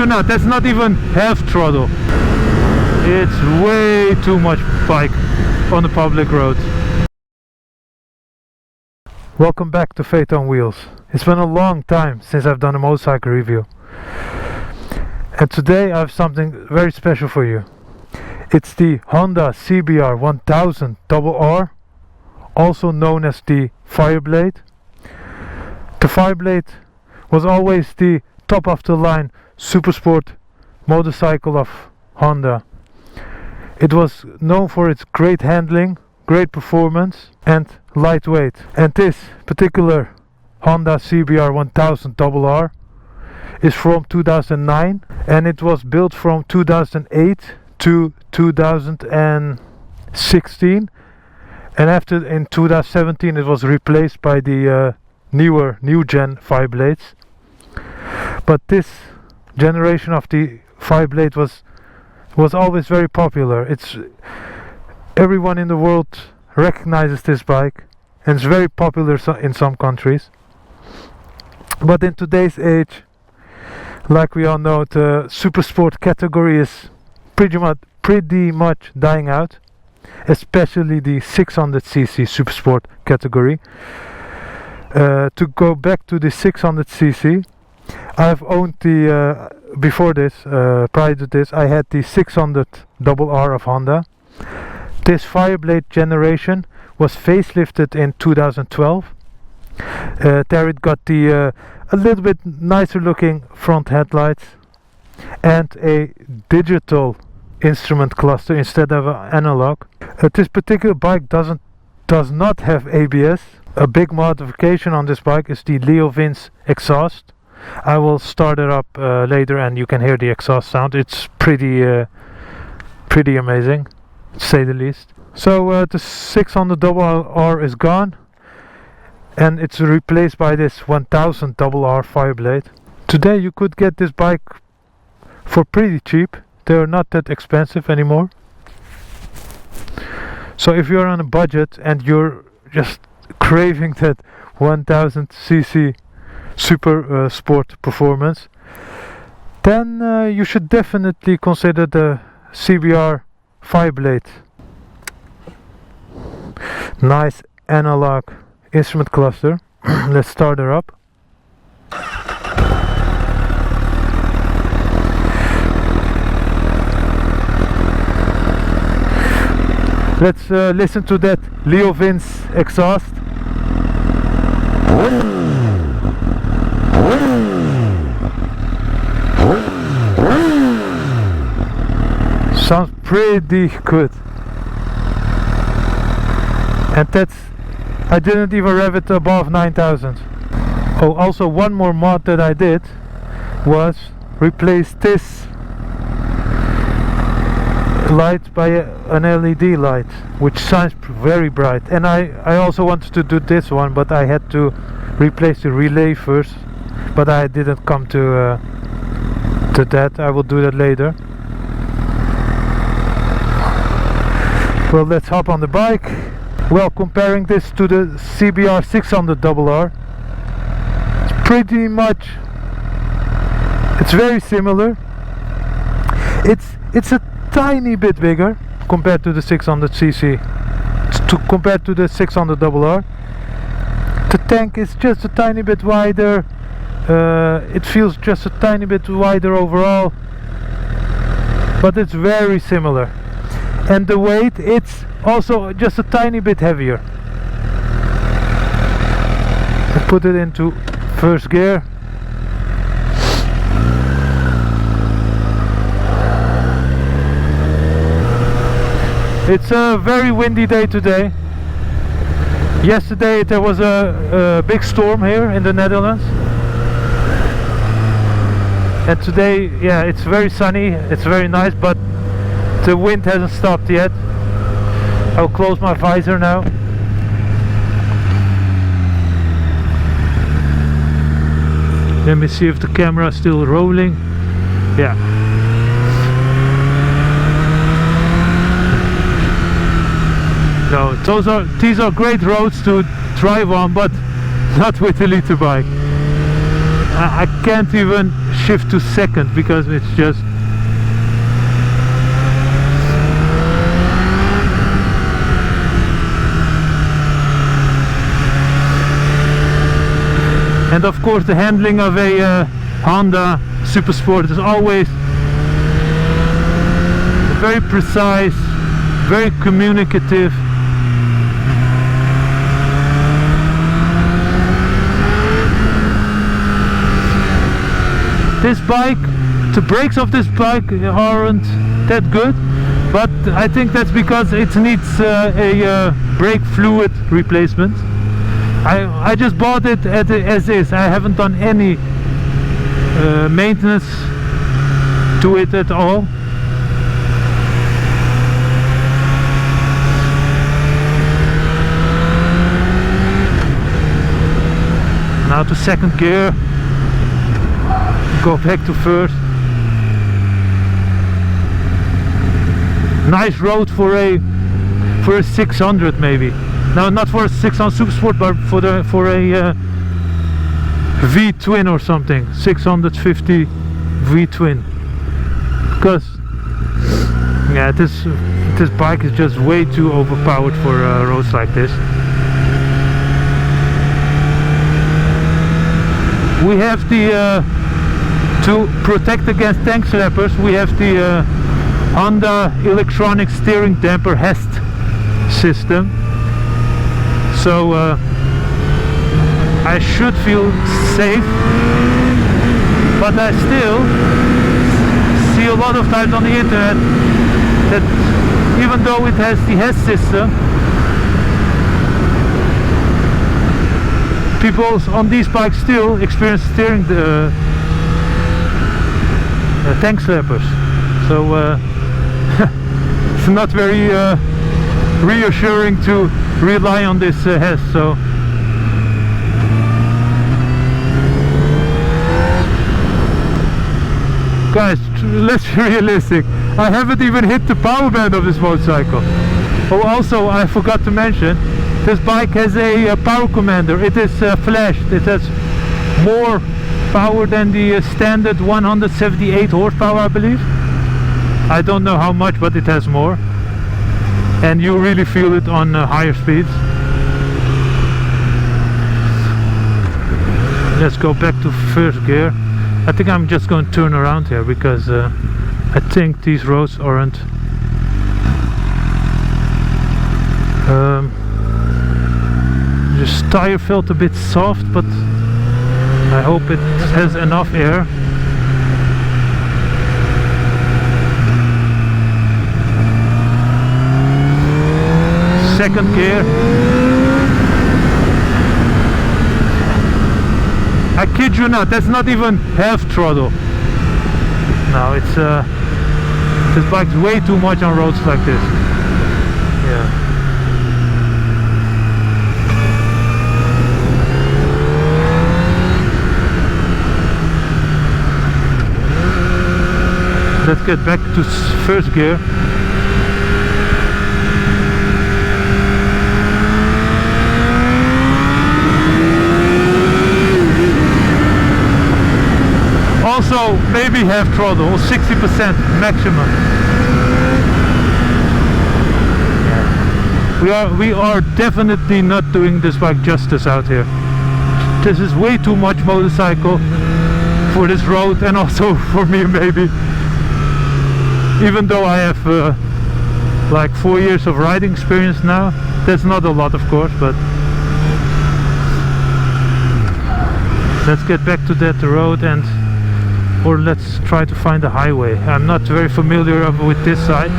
you not, that's not even half throttle. It's way too much bike on the public road. Welcome back to Fate on Wheels. It's been a long time since I've done a motorcycle review. And today I have something very special for you. It's the Honda CBR1000RR, also known as the Fireblade. The Fireblade was always the top of the line supersport motorcycle of Honda. It was known for its great handling, great performance and lightweight. And this particular Honda CBR1000RR is from 2009 and it was built from 2008 to 2016, and after in 2017 it was replaced by the new gen Fireblades. But this generation of the Fireblade was always very popular. Everyone in the world recognizes this bike and it's very popular in some countries. But in today's age, like we all know, the supersport category is pretty much dying out, especially the 600cc supersport category. To go back to the 600cc, I've owned the prior to this I had the 600RR of Honda. This Fireblade generation was facelifted in 2012. There it got the a little bit nicer looking front headlights and a digital instrument cluster instead of an analog. This particular bike does not have ABS. A big modification on this bike is the Leo Vince exhaust. I will start it up later and you can hear the exhaust sound. It's pretty amazing, to say the least. So the 600RR is gone and it's replaced by this 1000RR Fireblade. Today you could get this bike for pretty cheap. They're not that expensive anymore. So if you're on a budget and you're just craving that 1000cc super sport performance, then you should definitely consider the CBR Fireblade. Nice analog instrument cluster. Let's start her up. Let's listen to that Leo Vince exhaust. Sounds pretty good. And I didn't even rev it above 9,000. Oh, also one more mod that I did was replace this light by an LED light, which shines very bright. And I also wanted to do this one, but I had to replace the relay first, but I didn't come to that. I will do that later. Well, let's hop on the bike. Well, comparing this to the CBR600RR, it's very similar. It's a tiny bit bigger compared to the 600cc. Compared to the 600RR, the tank is just a tiny bit wider. It feels just a tiny bit wider overall, but it's very similar. And the weight, it's also just a tiny bit heavier. I put it into first gear. It's a very windy day today. Yesterday there was a big storm here in the Netherlands. And today, yeah, it's very sunny, it's very nice, but the wind hasn't stopped yet. I'll close my visor now. Let me see if the camera is still rolling. Yeah. No, these are great roads to drive on, but not with the liter bike. I can't even shift to second because it's just and of course the handling of a Honda Super Sport is always very precise, very communicative. This bike, the brakes of this bike aren't that good, but I think that's because it needs a brake fluid replacement. I just bought it as is. I haven't done any maintenance to it at all. Now to second gear, go back to first. Nice road for a 600 maybe. No, not for a 600 Super Sport, but for a V-twin or something, 650 V-twin. Because yeah, this bike is just way too overpowered for roads like this. We have the to protect against tank slappers, we have the Honda electronic steering damper HEST system. So I should feel safe, but I still see a lot of times on the internet that even though it has the HEST system, people on these bikes still experience steering the tank slappers. So it's not very reassuring to rely on this HEST. So guys, let's be realistic. I haven't even hit the power band of this motorcycle. Oh, also I forgot to mention, this bike has a power commander. It is flashed. It has more power than the standard 178 horsepower, I believe. I don't know how much, but it has more. And you really feel it on higher speeds. Let's go back to first gear. I think I'm just going to turn around here because I think these roads aren't this tire felt a bit soft, but I hope it has enough air. Second gear. I kid you not, that's not even half throttle. No, it's this bike's way too much on roads like this. Yeah. Let's get back to first gear. Also maybe half throttle, or 60% maximum. Yeah. We are definitely not doing this bike justice out here. This is way too much motorcycle for this road, and also for me maybe. Even though I have like 4 years of riding experience now, that's not a lot of course, but let's get back to that road, or let's try to find a highway. I'm not very familiar with this side.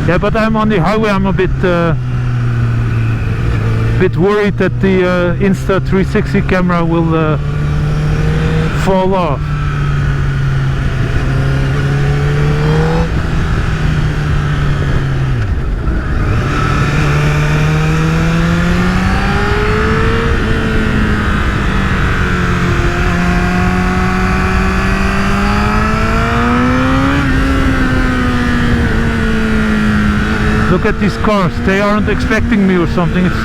Yeah, but I'm on the highway. I'm a bit worried that the Insta360 camera will fall off. Look at these cars, they aren't expecting me or something. It's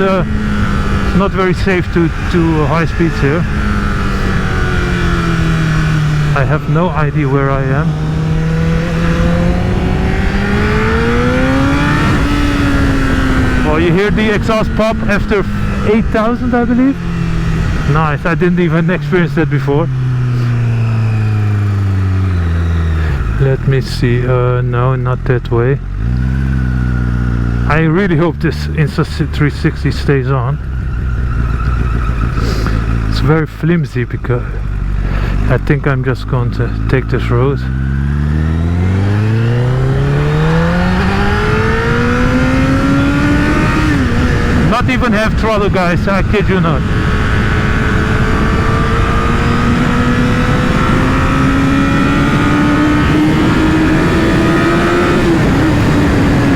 not very safe to high speeds here. I have no idea where I am. Oh, you hear the exhaust pop after 8,000, I believe? Nice, I didn't even experience that before. Let me see, no, not that way. I really hope this Insta360 stays on. It's very flimsy because I think I'm just going to take this road. Not even half throttle, guys, I kid you not.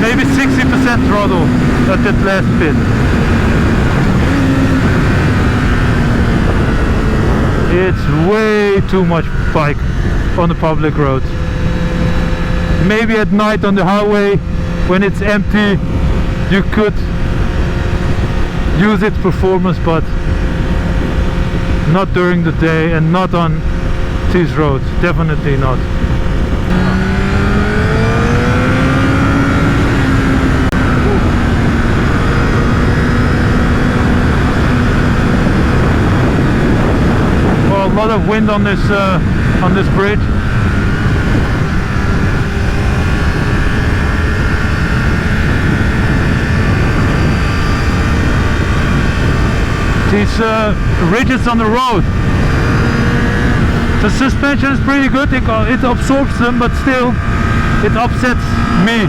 Maybe 60% throttle at that last bit. It's way too much bike on the public road. Maybe at night on the highway when it's empty you could use its performance, but not during the day and not on these roads, definitely not. Well, a lot of wind on this bridge. These ridges on the road. The suspension is pretty good, it absorbs them, but still it upsets me.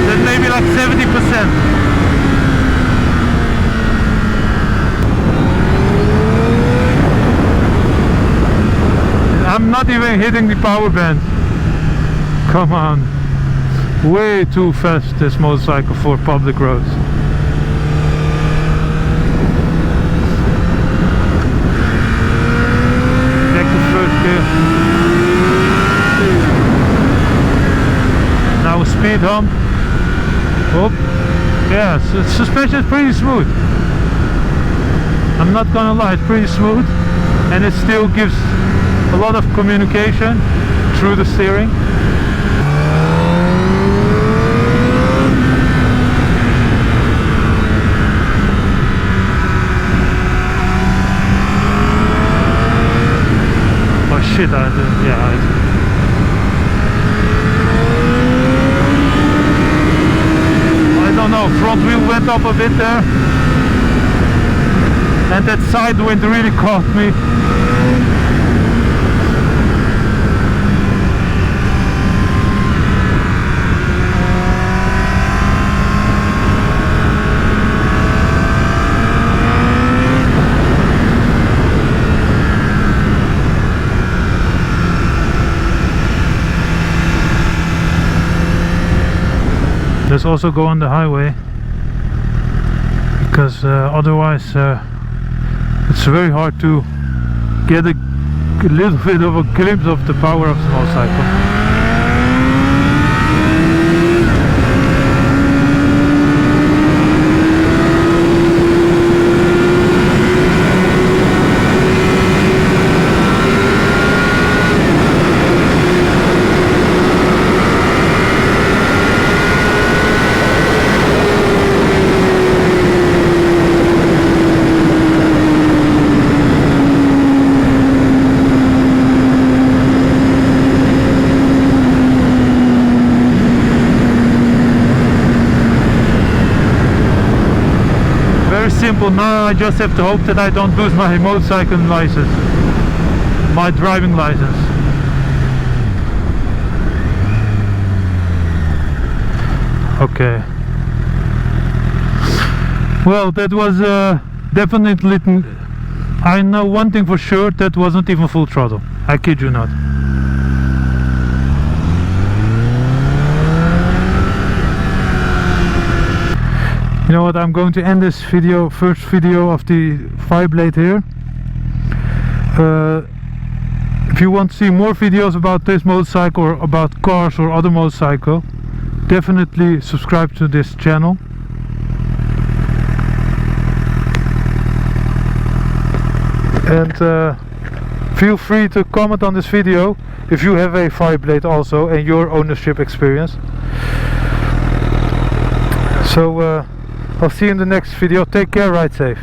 That's maybe like 70%. I'm not even hitting the power band. Come on. Way too fast, this motorcycle, for public roads. Back to first gear. Now a speed hump. Oh, yeah, so suspension is pretty smooth. I'm not gonna lie, it's pretty smooth, and it still gives a lot of communication through the steering. Shit, I don't know, front wheel went up a bit there and that side wind really caught me. Let's also go on the highway, because otherwise it's very hard to get a little bit of a glimpse of the power of the motorcycle. Simple. Now I just have to hope that I don't lose my motorcycle license, my driving license. Okay. Well, that was definitely, I know one thing for sure, that wasn't even full throttle. I kid you not. You know what, I'm going to end this video, first video of the Fireblade here. If you want to see more videos about this motorcycle or about cars or other motorcycle, definitely subscribe to this channel. And feel free to comment on this video if you have a Fireblade also and your ownership experience. So I'll see you in the next video. Take care, ride safe.